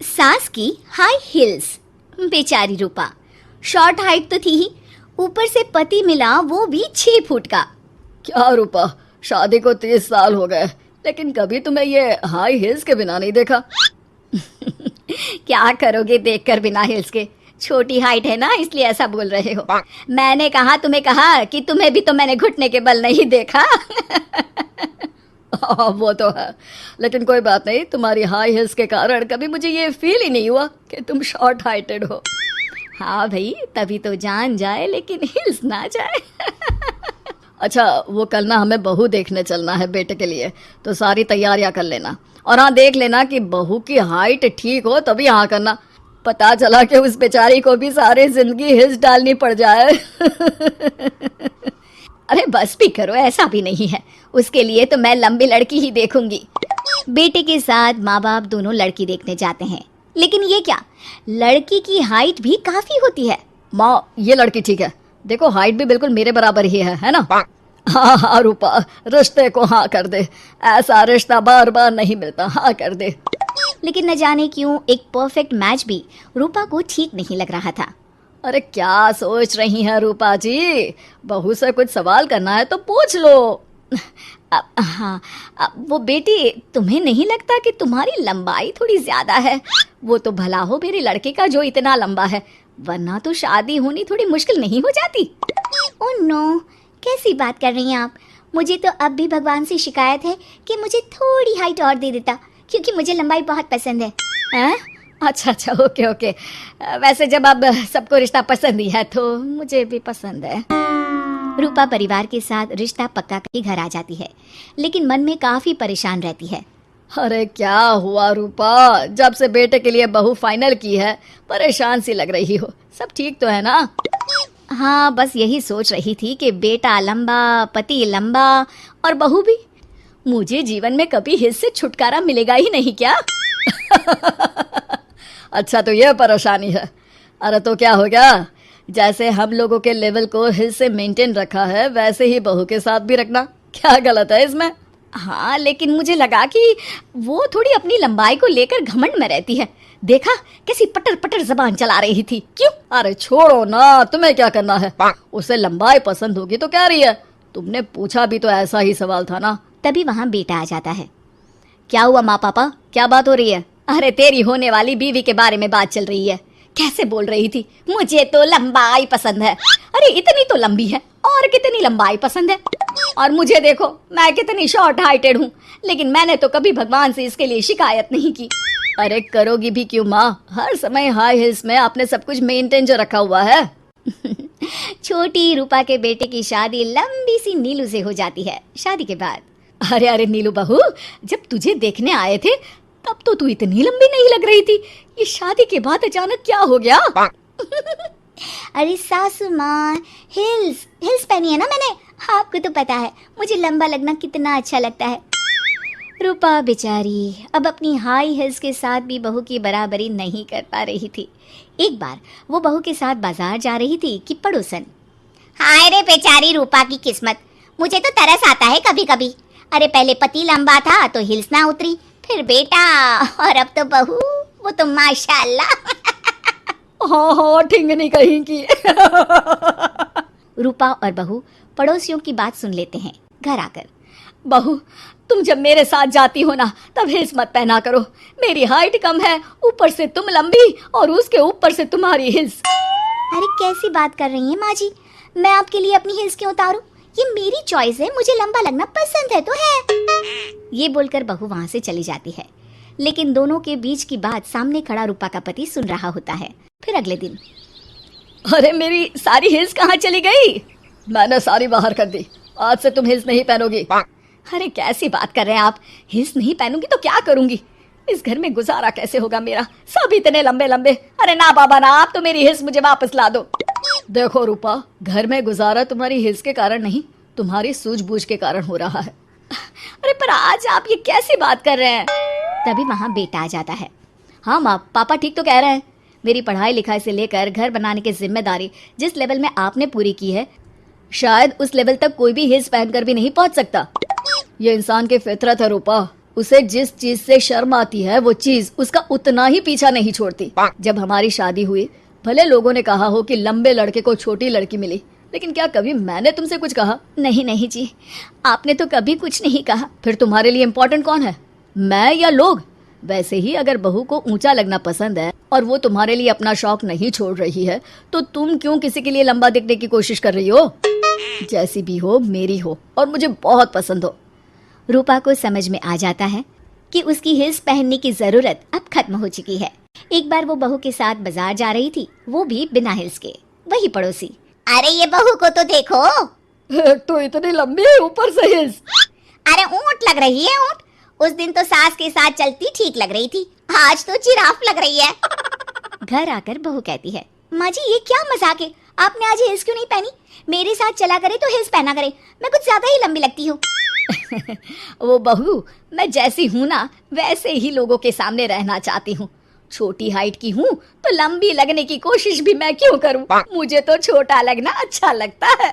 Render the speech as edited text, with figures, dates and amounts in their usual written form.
सास की high heels. बेचारी रूपा, शॉर्ट हाइट तो थी ही, ऊपर से पति मिला वो भी 6 फुट का। क्या रूपा, शादी को 30 साल हो गए लेकिन कभी तुम्हें ये हाई हील्स के बिना नहीं देखा। क्या करोगे देखकर बिना हिल्स के, छोटी हाइट है ना इसलिए ऐसा बोल रहे हो। मैंने तुम्हें कहा कि तुम्हें भी तो मैंने घुटने के बल नहीं देखा। वो तो है, लेकिन कोई बात नहीं, तुम्हारी हाई हील्स के कारण कभी मुझे ये फील ही नहीं हुआ कि तुम शॉर्ट हाइटेड हो। हाँ भाई, तभी तो जान जाए लेकिन हिल्स ना जाए। अच्छा, वो कल ना हमें बहू देखने चलना है बेटे के लिए, तो सारी तैयारियां कर लेना। और हाँ, देख लेना कि बहू की हाइट ठीक हो तभी हाँ करना। पता चला कि उस बेचारी को भी सारी जिंदगी हिल्स डालनी पड़ जाए। अरे बस भी करो, ऐसा भी नहीं है, उसके लिए तो मैं लंबी लड़की ही देखूंगी। बेटे के साथ माँ बाप दोनों लड़की देखने जाते हैं, लेकिन ये क्या, लड़की की हाइट भी काफी होती है। माँ, ये लड़की ठीक है, देखो हाइट भी बिल्कुल मेरे बराबर ही है ना। हाँ हाँ रूपा, रिश्ते को हाँ कर दे, ऐसा रिश्ता बार बार नहीं मिलता, हाँ कर दे। लेकिन न जाने क्यों एक परफेक्ट मैच भी रूपा को ठीक नहीं लग रहा था। अरे क्या सोच रही हैं रूपा जी, बहू से कुछ सवाल करना है तो पूछ लो। हाँ, वो बेटी, तुम्हें नहीं लगता कि तुम्हारी लंबाई थोड़ी ज्यादा है? वो तो भला हो मेरे लड़के का जो इतना लंबा है, वरना तो शादी होनी थोड़ी मुश्किल नहीं हो जाती। ओह नो, कैसी बात कर रही हैं आप? मुझे तो अब भी भगवान से शिकायत है कि मुझे थोड़ी हाइट और दे देता, क्योंकि मुझे लंबाई बहुत पसंद है। अच्छा अच्छा, ओके ओके। वैसे जब अब सबको रिश्ता पसंद ही है तो मुझे भी पसंद है। रूपा परिवार के साथ रिश्ता पक्का करके घर आ जाती है, लेकिन मन में काफी परेशान रहती है। अरे क्या हुआ रूपा, जब से बेटे के लिए बहू फाइनल की है परेशान सी लग रही हो, सब ठीक तो है ना? हाँ, बस यही सोच रही थी कि बेटा लंबा, पति लंबा और बहू भी। मुझे जीवन में कभी हिस्स से छुटकारा मिलेगा ही नहीं क्या? अच्छा, तो यह परेशानी है। अरे तो क्या हो गया, जैसे हम लोगों के लेवल को हिस्स से मेंटेन रखा है वैसे ही बहू के साथ भी रखना, क्या गलत है इसमें? हाँ, लेकिन मुझे लगा कि वो थोड़ी अपनी लंबाई को लेकर घमंड में रहती है। देखा कैसी पटर पटर जबान चला रही थी। क्यों? अरे छोड़ो ना, तुम्हें क्या करना है, उसे लंबाई पसंद होगी तो क्या रही है, तुमने पूछा भी तो ऐसा ही सवाल था ना। तभी वहाँ बेटा आ जाता है। क्या हुआ माँ पापा, क्या बात हो रही है? अरे तेरी होने वाली बीवी के बारे में बात चल रही है। कैसे बोल रही थी, मुझे तो लंबाई पसंद है। अरे इतनी तो लंबी है, और कितनी लंबाई पसंद है? और मुझे देखो, मैं कितनी शॉर्ट हाइटेड हूँ, लेकिन मैंने तो कभी भगवान से इसके लिए शिकायत नहीं की। अरे करोगी भी क्यों माँ, हर समय हाई हिल्स में आपने सब कुछ मेंटेन जो रखा हुआ है। छोटी रूपा के बेटे की शादी लंबी सी नीलू से हो जाती है शादी के बाद। अरे अरे नीलू बहू, जब तुझे देखने आए थे तब तो तू इतनी लंबी नहीं लग रही थी, ये शादी के बाद अचानक क्या हो गया? अरे सासू माँ, हिल्स पहनी है ना मैंने, आपको तो पता है मुझे लंबा लगना कितना अच्छा लगता है। रूपा बेचारी अब अपनी हाई हिल्स के साथ भी बहू की बराबरी नहीं कर पा रही थी। एक बार वो बहू के साथ बाजार जा रही थी कि पड़ोसन, हाय रे बेचारी रूपा की किस्मत, मुझे तो तरस आता है कभी कभी। अरे पहले पति लंबा था तो हिल्स ना उतरी, फिर बेटा, और अब तो बहू, वो तो माशाल्लाह। हाँ हाँ, ठिंगनी कहीं की। रूपा और बहू पड़ोसियों की बात सुन लेते हैं घर आकर। बहू, तुम जब मेरे साथ जाती हो ना तब हिल्स मत पहना करो, मेरी हाइट कम है, ऊपर से तुम लंबी और उसके ऊपर से तुम्हारी हिल्स। अरे कैसी बात कर रही हैं माँ जी, मैं आपके लिए अपनी हिल्स क्यों उतारूं? ये मेरी चॉइस है, मुझे लंबा लगना पसंद है तो है। ये बोलकर बहू वहाँ से चली जाती है, लेकिन दोनों के बीच की बात सामने खड़ा रूपा का पति सुन रहा होता है। फिर अगले दिन, अरे मेरी सारी हिल्स कहाँ चली गई? मैंने सारी बाहर कर दी, आज से तुम हिल्स नहीं पहनोगी। अरे कैसी बात कर रहे हैं आप, हिल्स नहीं पहनूंगी तो क्या करूंगी? इस घर में गुजारा कैसे होगा मेरा, सब इतने लंबे लंबे। अरे ना बाबा ना, आप तो मेरी हिल्स मुझे वापस ला दो। देखो रूपा, घर में गुजारा तुम्हारी हिल्स के कारण नहीं, तुम्हारी सूझबूझ के कारण हो रहा है। अरे पर आज आप ये कैसी बात कर रहे हैं? तभी वहाँ बेटा आ जाता है। हाँ माँ, पापा ठीक तो कह रहे हैं, मेरी पढ़ाई लिखाई से लेकर घर बनाने की जिम्मेदारी जिस लेवल में आपने पूरी की है, शायद उस लेवल तक कोई भी हिल्स पहनकर भी नहीं पहुंच सकता। ये इंसान की फितरत है रूपा, उसे जिस चीज से शर्म आती है वो चीज उसका उतना ही पीछा नहीं छोड़ती। जब हमारी शादी हुई, भले लोगों ने कहा हो कि लंबे लड़के को छोटी लड़की मिली, लेकिन क्या कभी मैंने तुमसे कुछ कहा? नहीं नहीं जी, आपने तो कभी कुछ नहीं कहा। फिर तुम्हारे लिए इम्पोर्टेंट कौन है, मैं या लोग? वैसे ही अगर बहू को ऊंचा लगना पसंद है और वो तुम्हारे लिए अपना शौक नहीं छोड़ रही है, तो तुम क्यों किसी के लिए लंबा दिखने की कोशिश कर रही हो? जैसी भी हो, मेरी हो और मुझे बहुत पसंद हो। रूपा को समझ में आ जाता है कि उसकी हिल्स पहनने की जरूरत अब खत्म हो चुकी है। एक बार वो बहू के साथ बाजार जा रही थी, वो भी बिना हिल्स के। वही पड़ोसी, अरे ये बहू को तो देखो, एक तो इतनी लंबी है, ऊपर से हिल्स। अरे ऊंट लग रही है ऊंट। उस दिन तो सास के साथ चलती ठीक लग रही थी, आज तो जिराफ लग रही है। घर आकर बहू कहती है, माँ जी ये क्या मजाक है, आपने आज हिल्स क्यों नहीं पहनी? मेरे साथ चला करे तो हिल्स पहना करे, मैं कुछ ज्यादा ही लंबी लगती हूँ। वो बहू, मैं जैसी हूँ ना वैसे ही लोगों के सामने रहना चाहती हूँ। छोटी हाइट की हूँ तो लंबी लगने की कोशिश भी मैं क्यों करूँ? मुझे तो छोटा लगना अच्छा लगता है।